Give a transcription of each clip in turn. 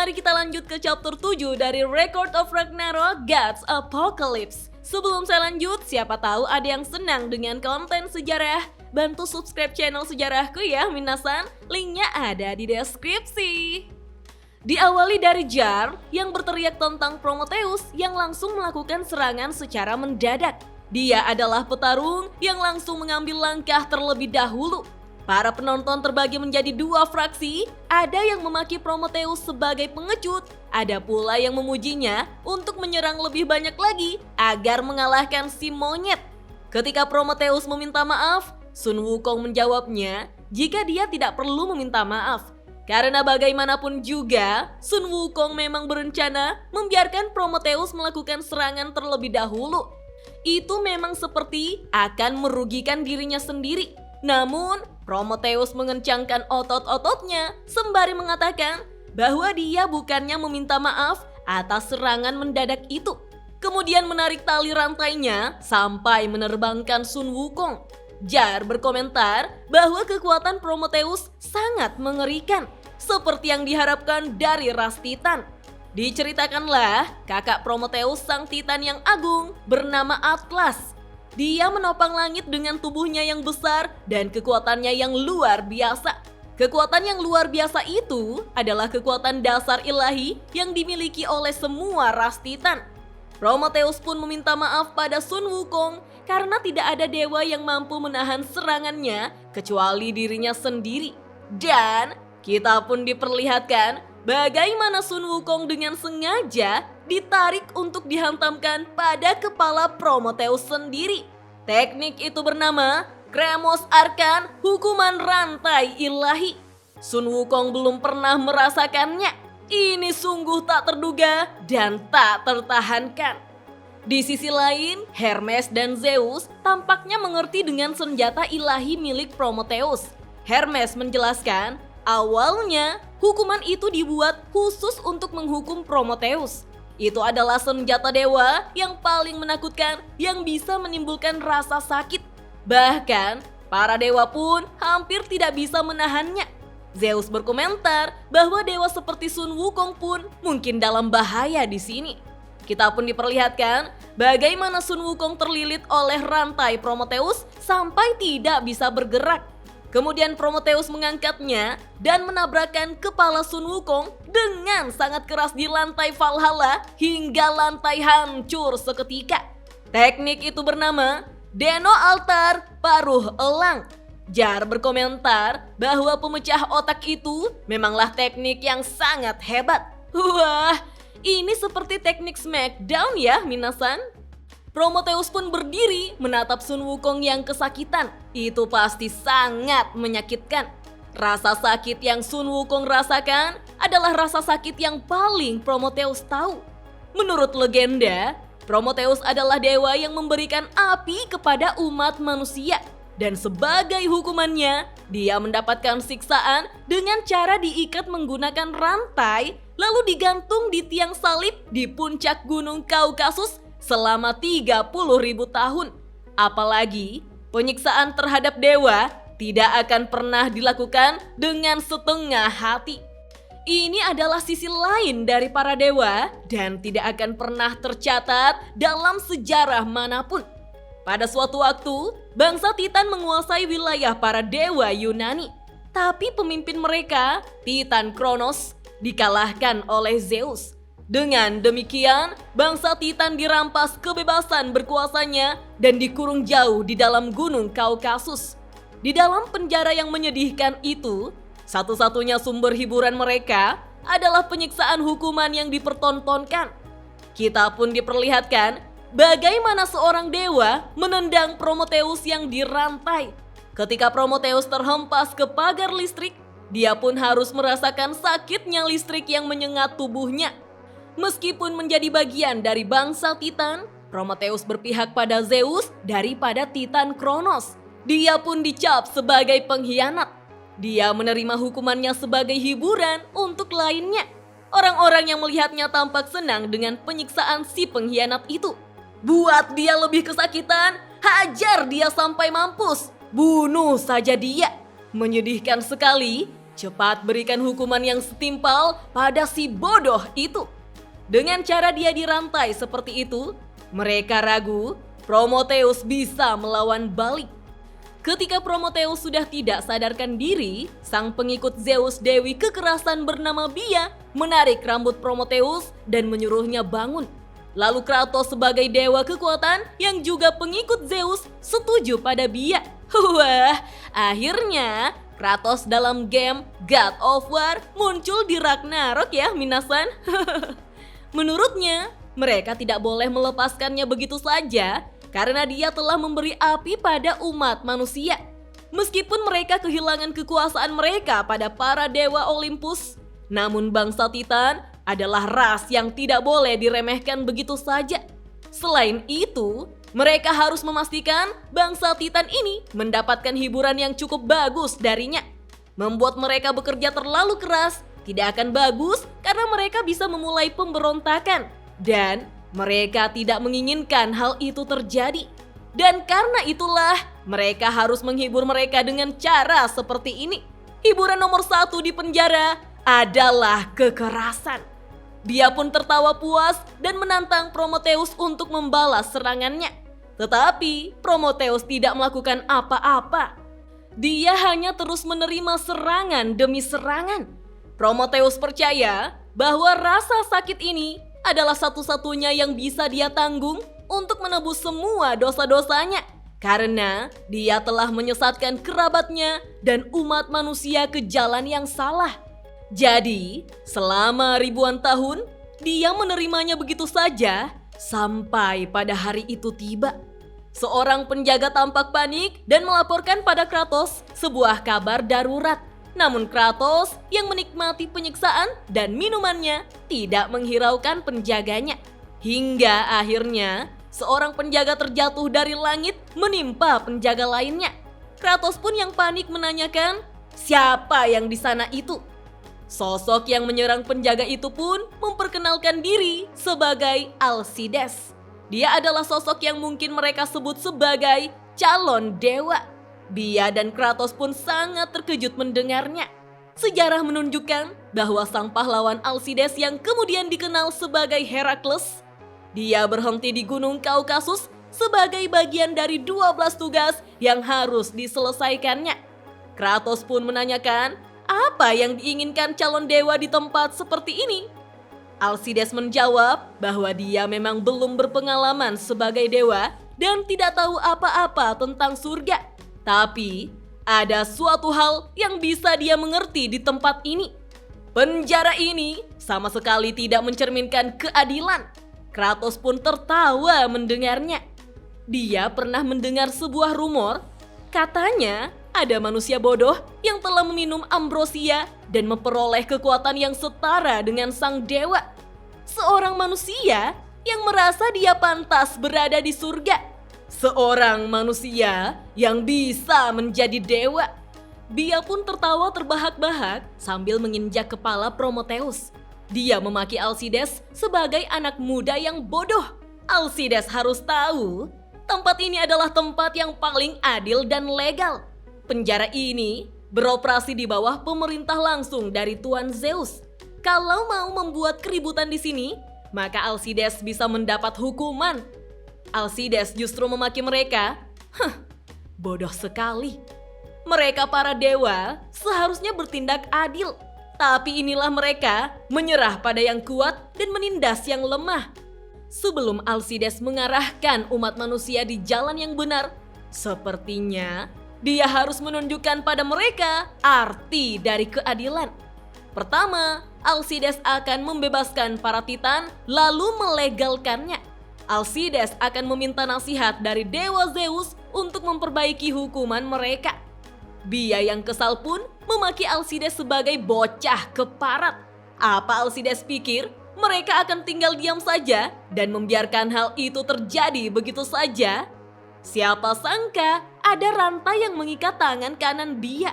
mari kita lanjut ke chapter 7 dari Record of Ragnarok Gods Apocalypse. Sebelum saya lanjut, siapa tahu ada yang senang dengan konten sejarah? Bantu subscribe channel sejarahku ya minasan, linknya ada di deskripsi. Diawali dari Jar yang berteriak tentang Prometheus yang langsung melakukan serangan secara mendadak. Dia adalah petarung yang langsung mengambil langkah terlebih dahulu. Para penonton terbagi menjadi dua fraksi, ada yang memaki Prometheus sebagai pengecut, ada pula yang memujinya untuk menyerang lebih banyak lagi agar mengalahkan si monyet. Ketika Prometheus meminta maaf, Sun Wukong menjawabnya jika dia tidak perlu meminta maaf. Karena bagaimanapun juga, Sun Wukong memang berencana membiarkan Prometheus melakukan serangan terlebih dahulu. Itu memang seperti akan merugikan dirinya sendiri. Namun, Prometheus mengencangkan otot-ototnya sembari mengatakan bahwa dia bukannya meminta maaf atas serangan mendadak itu. Kemudian menarik tali rantainya sampai menerbangkan Sun Wukong. Jar berkomentar bahwa kekuatan Prometheus sangat mengerikan, seperti yang diharapkan dari ras Titan. Diceritakanlah kakak Prometheus sang Titan yang agung bernama Atlas. Dia menopang langit dengan tubuhnya yang besar dan kekuatannya yang luar biasa. Kekuatan yang luar biasa itu adalah kekuatan dasar ilahi yang dimiliki oleh semua ras Titan. Prometheus pun meminta maaf pada Sun Wukong karena tidak ada dewa yang mampu menahan serangannya kecuali dirinya sendiri. Dan kita pun diperlihatkan bagaimana Sun Wukong dengan sengaja ditarik untuk dihantamkan pada kepala Prometheus sendiri. Teknik itu bernama Kremos Arkan, hukuman rantai ilahi. Sun Wukong belum pernah merasakannya. Ini sungguh tak terduga dan tak tertahankan. Di sisi lain, Hermes dan Zeus tampaknya mengerti dengan senjata ilahi milik Prometheus. Hermes menjelaskan, awalnya hukuman itu dibuat khusus untuk menghukum Prometheus. Itu adalah senjata dewa yang paling menakutkan yang bisa menimbulkan rasa sakit. Bahkan, para dewa pun hampir tidak bisa menahannya. Zeus berkomentar bahwa dewa seperti Sun Wukong pun mungkin dalam bahaya di sini. Kita pun diperlihatkan bagaimana Sun Wukong terlilit oleh rantai Prometheus sampai tidak bisa bergerak. Kemudian Prometheus mengangkatnya dan menabrakkan kepala Sun Wukong dengan sangat keras di lantai Valhalla hingga lantai hancur seketika. Teknik itu bernama Deno Altar Paruh Elang. Jar berkomentar bahwa pemecah otak itu memanglah teknik yang sangat hebat. Wah, ini seperti teknik Smackdown ya minasan. Prometheus pun berdiri menatap Sun Wukong yang kesakitan. Itu pasti sangat menyakitkan. Rasa sakit yang Sun Wukong rasakan adalah rasa sakit yang paling Prometheus tahu. Menurut legenda, Prometheus adalah dewa yang memberikan api kepada umat manusia. Dan sebagai hukumannya, dia mendapatkan siksaan dengan cara diikat menggunakan rantai lalu digantung di tiang salib di puncak gunung Kaukasus selama 30.000 tahun. Apalagi penyiksaan terhadap dewa tidak akan pernah dilakukan dengan setengah hati. Ini adalah sisi lain dari para dewa dan tidak akan pernah tercatat dalam sejarah manapun. Pada suatu waktu, bangsa Titan menguasai wilayah para dewa Yunani. Tapi pemimpin mereka, Titan Kronos, dikalahkan oleh Zeus. Dengan demikian, bangsa Titan dirampas kebebasan berkuasanya dan dikurung jauh di dalam gunung Kaukasus. Di dalam penjara yang menyedihkan itu, satu-satunya sumber hiburan mereka adalah penyiksaan hukuman yang dipertontonkan. Kita pun diperlihatkan bagaimana seorang dewa menendang Prometheus yang dirantai. Ketika Prometheus terhempas ke pagar listrik, dia pun harus merasakan sakitnya listrik yang menyengat tubuhnya. Meskipun menjadi bagian dari bangsa Titan, Prometheus berpihak pada Zeus daripada Titan Kronos. Dia pun dicap sebagai pengkhianat. Dia menerima hukumannya sebagai hiburan untuk lainnya. Orang-orang yang melihatnya tampak senang dengan penyiksaan si pengkhianat itu. Buat dia lebih kesakitan, hajar dia sampai mampus. Bunuh saja dia. Menyedihkan sekali, cepat berikan hukuman yang setimpal pada si bodoh itu. Dengan cara dia dirantai seperti itu, mereka ragu Prometheus bisa melawan balik. Ketika Prometheus sudah tidak sadarkan diri, sang pengikut Zeus Dewi Kekerasan bernama Bia menarik rambut Prometheus dan menyuruhnya bangun. Lalu Kratos sebagai dewa kekuatan yang juga pengikut Zeus setuju pada Bia. Wah, akhirnya Kratos dalam game God of War muncul di Ragnarok ya minasan. Menurutnya, mereka tidak boleh melepaskannya begitu saja karena dia telah memberi api pada umat manusia. Meskipun mereka kehilangan kekuasaan mereka pada para dewa Olympus, namun bangsa Titan adalah ras yang tidak boleh diremehkan begitu saja. Selain itu, mereka harus memastikan bangsa Titan ini mendapatkan hiburan yang cukup bagus darinya. Membuat mereka bekerja terlalu keras tidak akan bagus karena mereka bisa memulai pemberontakan. Dan mereka tidak menginginkan hal itu terjadi. Dan karena itulah mereka harus menghibur mereka dengan cara seperti ini. Hiburan nomor 1 di penjara adalah kekerasan. Dia pun tertawa puas dan menantang Prometheus untuk membalas serangannya. Tetapi Prometheus tidak melakukan apa-apa. Dia hanya terus menerima serangan demi serangan. Prometheus percaya bahwa rasa sakit ini adalah satu-satunya yang bisa dia tanggung untuk menebus semua dosa-dosanya. Karena dia telah menyesatkan kerabatnya dan umat manusia ke jalan yang salah. Jadi, selama ribuan tahun, dia menerimanya begitu saja sampai pada hari itu tiba. Seorang penjaga tampak panik dan melaporkan pada Kratos sebuah kabar darurat. Namun Kratos yang menikmati penyiksaan dan minumannya tidak menghiraukan penjaganya. Hingga akhirnya seorang penjaga terjatuh dari langit menimpa penjaga lainnya. Kratos pun yang panik menanyakan, siapa yang di sana itu? Sosok yang menyerang penjaga itu pun memperkenalkan diri sebagai Alcides. Dia adalah sosok yang mungkin mereka sebut sebagai calon dewa. Bia dan Kratos pun sangat terkejut mendengarnya. Sejarah menunjukkan bahwa sang pahlawan Alcides yang kemudian dikenal sebagai Herakles, dia berhenti di Gunung Kaukasus sebagai bagian dari 12 tugas yang harus diselesaikannya. Kratos pun menanyakan, apa yang diinginkan calon dewa di tempat seperti ini? Alcides menjawab bahwa dia memang belum berpengalaman sebagai dewa dan tidak tahu apa-apa tentang surga. Tapi, ada suatu hal yang bisa dia mengerti di tempat ini. Penjara ini sama sekali tidak mencerminkan keadilan. Kratos pun tertawa mendengarnya. Dia pernah mendengar sebuah rumor, katanya ada manusia bodoh yang telah meminum ambrosia dan memperoleh kekuatan yang setara dengan sang dewa. Seorang manusia yang merasa dia pantas berada di surga. Seorang manusia yang bisa menjadi dewa. Bia pun tertawa terbahak-bahak sambil menginjak kepala Prometheus. Dia memaki Alcides sebagai anak muda yang bodoh. Alcides harus tahu, tempat ini adalah tempat yang paling adil dan legal. Penjara ini beroperasi di bawah pemerintah langsung dari Tuan Zeus. Kalau mau membuat keributan di sini, maka Alcides bisa mendapat hukuman. Alcides justru memaki mereka. Bodoh sekali. Mereka para dewa seharusnya bertindak adil. Tapi inilah mereka menyerah pada yang kuat dan menindas yang lemah. Sebelum Alcides mengarahkan umat manusia di jalan yang benar, sepertinya dia harus menunjukkan pada mereka arti dari keadilan. Pertama, Alcides akan membebaskan para Titan lalu melegalkannya. Alcides akan meminta nasihat dari Dewa Zeus untuk memperbaiki hukuman mereka. Bia yang kesal pun memaki Alcides sebagai bocah keparat. Apa Alcides pikir mereka akan tinggal diam saja dan membiarkan hal itu terjadi begitu saja? Siapa sangka ada rantai yang mengikat tangan kanan Bia.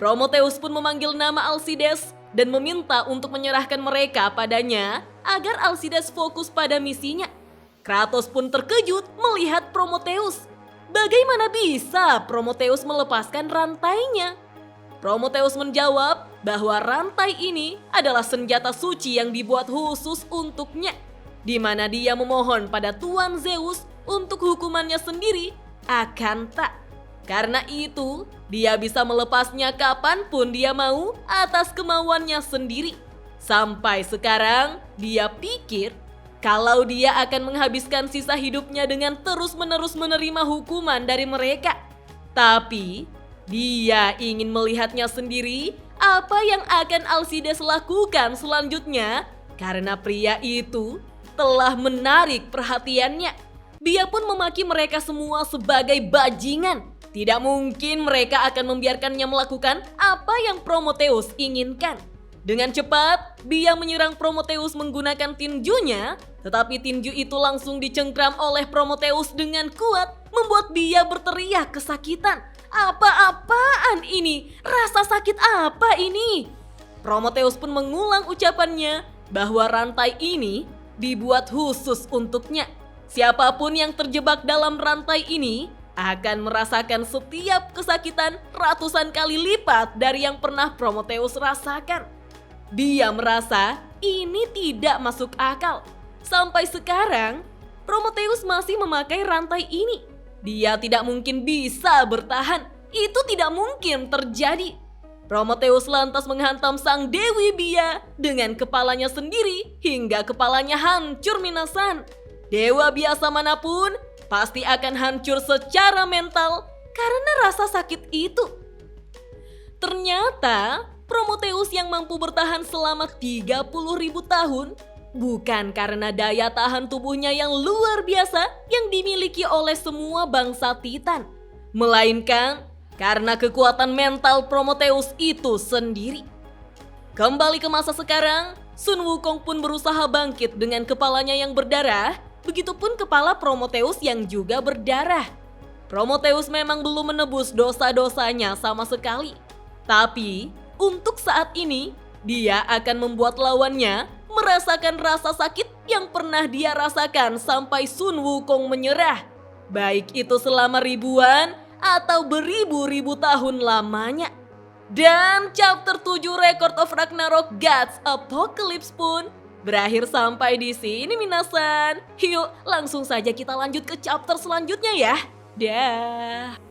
Prometheus pun memanggil nama Alcides dan meminta untuk menyerahkan mereka padanya agar Alcides fokus pada misinya. Kratos pun terkejut melihat Prometheus. Bagaimana bisa Prometheus melepaskan rantainya? Prometheus menjawab bahwa rantai ini adalah senjata suci yang dibuat khusus untuknya, di mana dia memohon pada Tuan Zeus untuk hukumannya sendiri akan tak. Karena itu, dia bisa melepasnya kapanpun dia mau atas kemauannya sendiri. Sampai sekarang, dia pikir kalau dia akan menghabiskan sisa hidupnya dengan terus-menerus menerima hukuman dari mereka. Tapi, dia ingin melihatnya sendiri apa yang akan Alcides lakukan selanjutnya karena pria itu telah menarik perhatiannya. Dia pun memaki mereka semua sebagai bajingan. Tidak mungkin mereka akan membiarkannya melakukan apa yang Prometheus inginkan. Dengan cepat, dia menyerang Prometheus menggunakan tinjunya, tetapi tinju itu langsung dicengkram oleh Prometheus dengan kuat, membuat dia berteriak kesakitan. Apa-apaan ini? Rasa sakit apa ini? Prometheus pun mengulang ucapannya bahwa rantai ini dibuat khusus untuknya. Siapapun yang terjebak dalam rantai ini akan merasakan setiap kesakitan ratusan kali lipat dari yang pernah Prometheus rasakan. Dia merasa ini tidak masuk akal. Sampai sekarang, Prometheus masih memakai rantai ini. Dia tidak mungkin bisa bertahan. Itu tidak mungkin terjadi. Prometheus lantas menghantam sang Dewi Bia dengan kepalanya sendiri hingga kepalanya hancur minasan. Dewa biasa manapun pasti akan hancur secara mental karena rasa sakit itu. Ternyata Prometheus yang mampu bertahan selama 30.000 tahun bukan karena daya tahan tubuhnya yang luar biasa yang dimiliki oleh semua bangsa Titan, melainkan karena kekuatan mental Prometheus itu sendiri. Kembali ke masa sekarang, Sun Wukong pun berusaha bangkit dengan kepalanya yang berdarah, begitupun kepala Prometheus yang juga berdarah. Prometheus memang belum menebus dosa-dosanya sama sekali, tapi untuk saat ini, dia akan membuat lawannya merasakan rasa sakit yang pernah dia rasakan sampai Sun Wukong menyerah. Baik itu selama ribuan atau beribu-ribu tahun lamanya. Dan chapter 7 Record of Ragnarok Gods Apocalypse pun berakhir sampai di sini minasan. Yuk langsung saja kita lanjut ke chapter selanjutnya ya. Dah.